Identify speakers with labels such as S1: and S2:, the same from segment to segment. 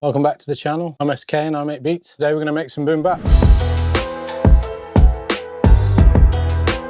S1: Welcome back to the channel. I'm SK and I make beats. Today we're going to make some boom bap.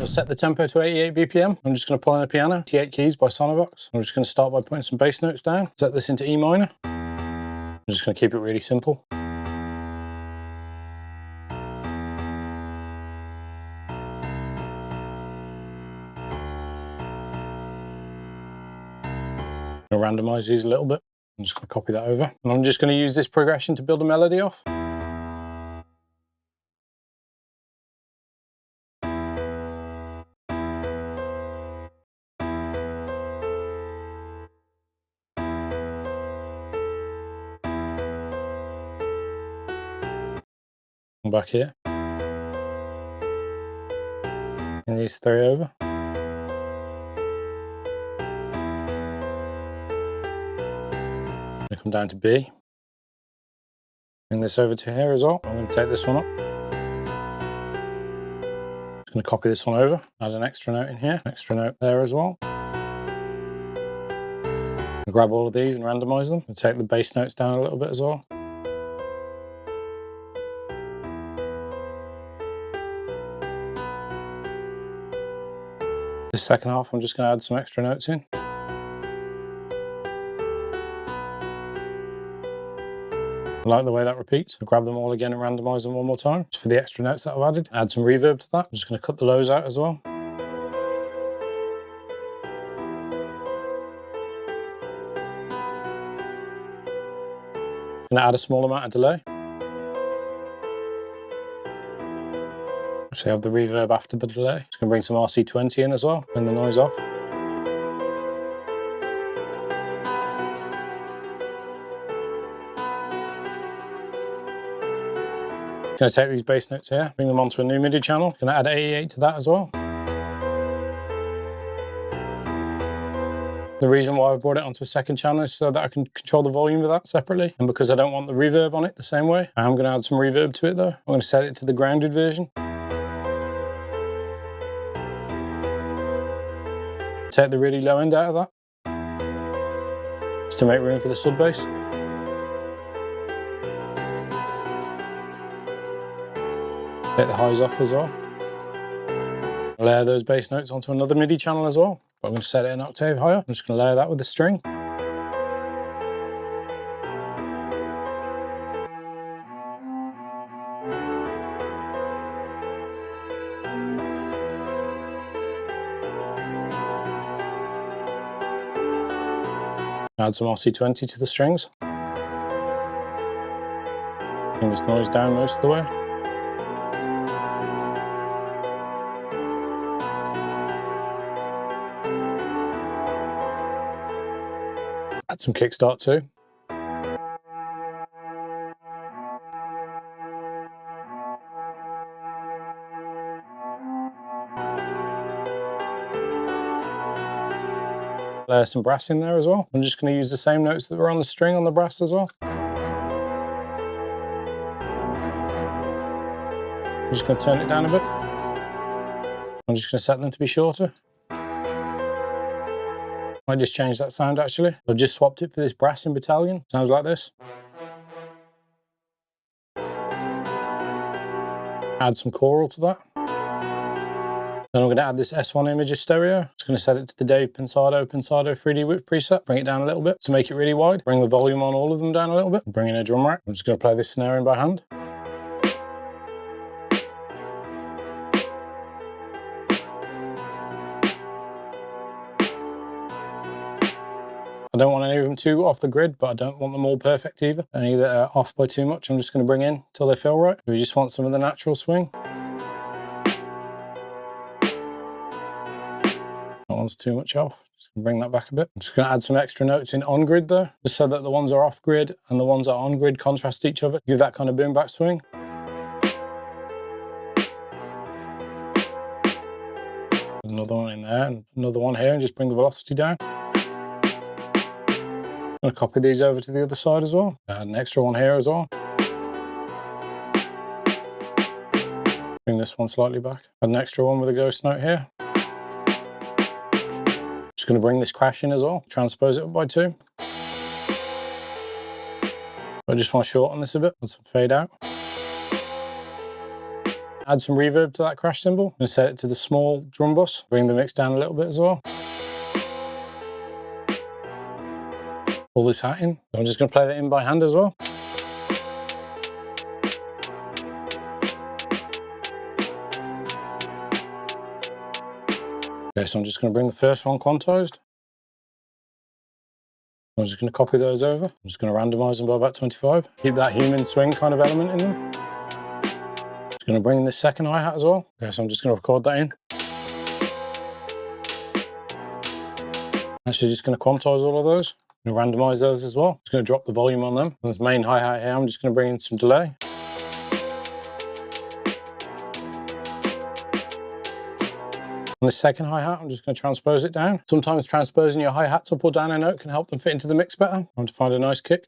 S1: I'll set the tempo to 88 BPM. I'm just going to pull in a piano, 88 keys by Sonovox. I'm just going to start by putting some bass notes down. Set this into E minor. I'm just going to keep it really simple. I'm going to randomize these a little bit. I'm just going to copy that over. And I'm just going to use this progression to build a melody off. Come back here. And these three over. Come down to B. Bring this over to here as well. I'm going to take this one up. Just going to copy this one over. Add an extra note in here. Extra note there as well. Grab all of these and randomize them. And take the bass notes down a little bit as well. The second half, I'm just going to add some extra notes in. I like the way that repeats. I'll grab them all again and randomize them one more time. Just for the extra notes that I've added. Add some reverb to that. I'm just going to cut the lows out as well. I'm going to add a small amount of delay. Actually, I have the reverb after the delay. Just going to bring some RC20 in as well. Turn the noise off. Going to take these bass notes here, bring them onto a new MIDI channel. Going to add 88 to that as well. The reason why I brought it onto a second channel is so that I can control the volume of that separately. And because I don't want the reverb on it the same way, I'm going to add some reverb to it though. I'm going to set it to the grounded version. Take the really low end out of that, just to make room for the sub bass. Take the highs off as well. Layer those bass notes onto another MIDI channel as well. But I'm going to set it an octave higher. I'm just going to layer that with the string. Add some RC20 to the strings. Bring this noise down most of the way. Add some kickstart too. Layer some brass in there as well. I'm just going to use the same notes that were on the string on the brass as well. I'm just going to turn it down a bit. I'm just going to set them to be shorter. I just changed that sound actually. I've just swapped it for this brass in battalion. Sounds like this. Add some choral to that. Then I'm going to add this S1 image as stereo. Just going to set it to the Dave Pensado 3D Whip preset. Bring it down a little bit to make it really wide. Bring the volume on all of them down a little bit. Bring in a drum rack. I'm just going to play this snare in by hand. I don't want any of them too off the grid, but I don't want them all perfect either. Any that are off by too much, I'm just going to bring in till they feel right. We just want some of the natural swing. That one's too much off. Just gonna bring that back a bit. I'm just going to add some extra notes in on grid though, just so that the ones are off grid and the ones that are on grid contrast each other. Give that kind of boom back swing. Another one in there and another one here, and just bring the velocity down. I'm going to copy these over to the other side as well. Add an extra one here as well. Bring this one slightly back. Add an extra one with a ghost note here. Just going to bring this crash in as well. Transpose it up by 2. I just want to shorten this a bit, let some fade out. Add some reverb to that crash cymbal and set it to the small drum bus. Bring the mix down a little bit as well. Pull this hat in. I'm just going to play that in by hand as well. Okay, so I'm just going to bring the first one quantized. I'm just going to copy those over. I'm just going to randomize them by about 25. Keep that human swing kind of element in them. Just going to bring in this second hi-hat as well. Okay, so I'm just going to record that in. Actually, just going to quantize all of those. I'm going to randomize those as well. Just going to drop the volume on them. On this main hi-hat here, I'm just going to bring in some delay. On the second hi-hat, I'm just going to transpose it down. Sometimes transposing your hi-hats up or down a note can help them fit into the mix better. I want to find a nice kick.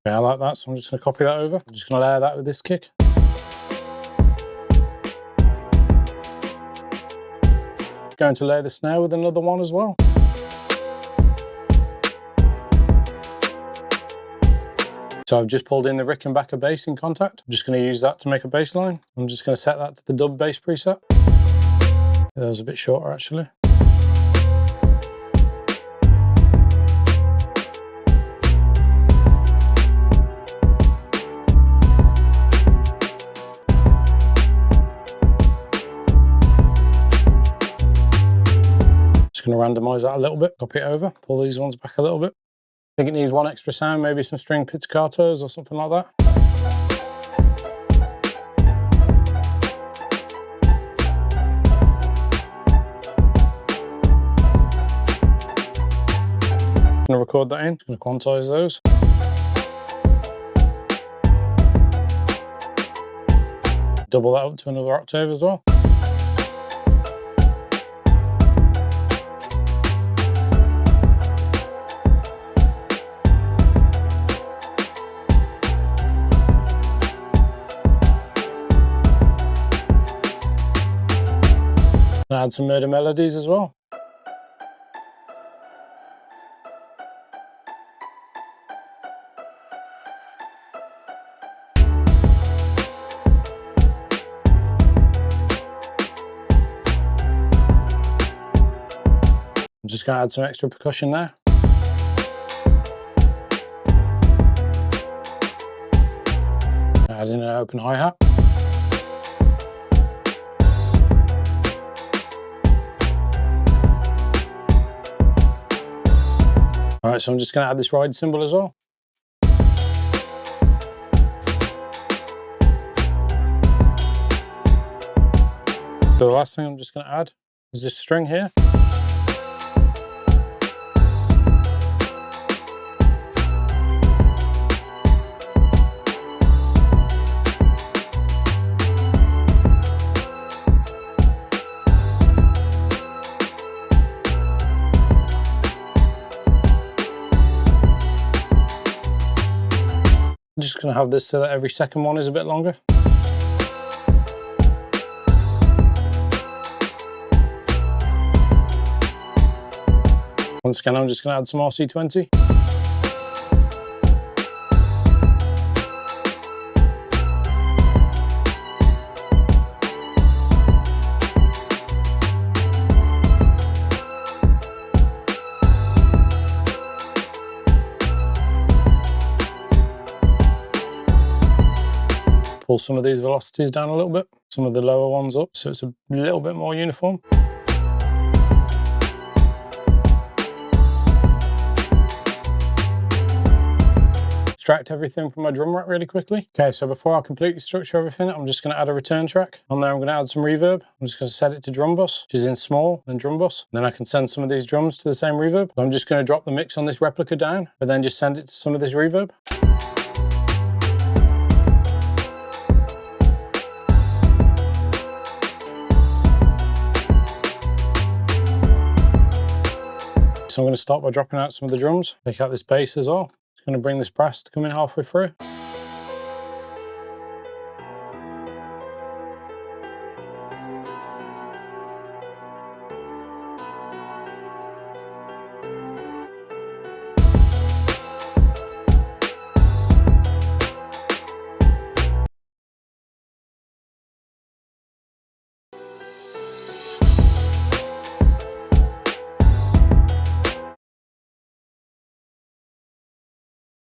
S1: Okay, I like that, so I'm just going to copy that over. I'm just going to layer that with this kick. Going to layer the snare with another one as well. So I've just pulled in the Rickenbacker bass in Contact. I'm just going to use that to make a bass line. I'm just going to set that to the dub bass preset. That was a bit shorter actually. Just going to randomize that a little bit, copy it over, pull these ones back a little bit. I think it needs one extra sound, maybe some string pizzicatos or something like that. I'm going to record that in, just going to quantize those. Double that up to another octave as well. Add some murder melodies as well. I'm just going to add some extra percussion there. Add in an open hi-hat. Alright, so I'm just going to add this ride cymbal as well. So the last thing I'm just going to add is this string here. I'm just going to have this so that every second one is a bit longer. Once again, I'm just going to add some RC20. Pull some of these velocities down a little bit, some of the lower ones up, so it's a little bit more uniform. Extract everything from my drum rack really quickly. Okay, so before I completely structure everything, I'm just going to add a return track. On there I'm going to add some reverb. I'm just going to set it to drum bus, which is in small, then drum bus. Then I can send some of these drums to the same reverb. I'm just going to drop the mix on this replica down, but then just send it to some of this reverb. So I'm going to start by dropping out some of the drums, take out this bass as well. Just going to bring this brass to come in halfway through.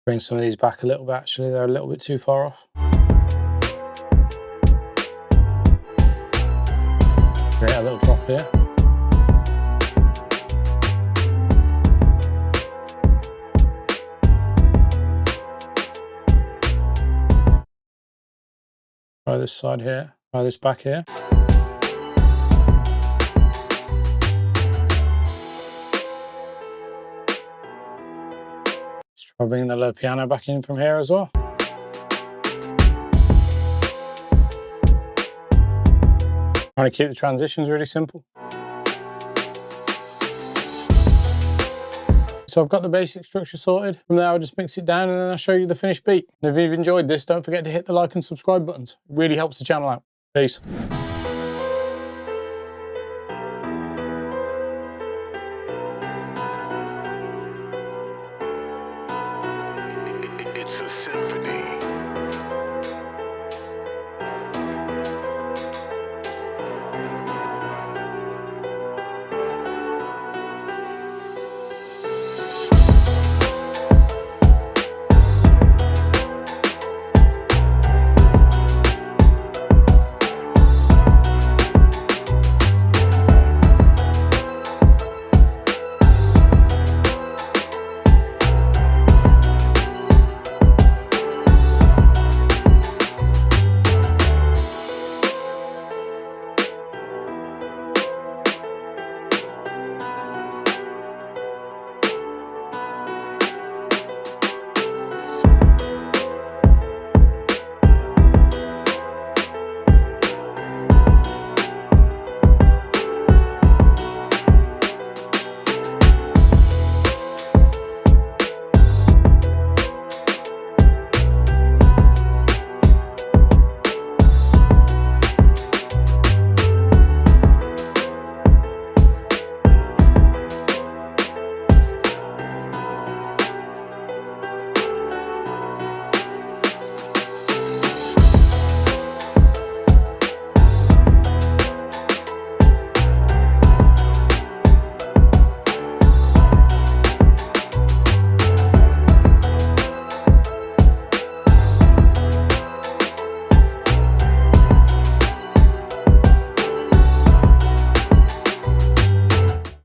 S1: Bring some of these back a little bit, actually, they're a little bit too far off. Create a little drop here. Try this side here, try this back here. Let's try bringing the low piano back in from here as well. Trying to keep the transitions really simple. So I've got the basic structure sorted. From there I'll just mix it down and then I'll show you the finished beat. And if you've enjoyed this, don't forget to hit the like and subscribe buttons. It really helps the channel out. Peace.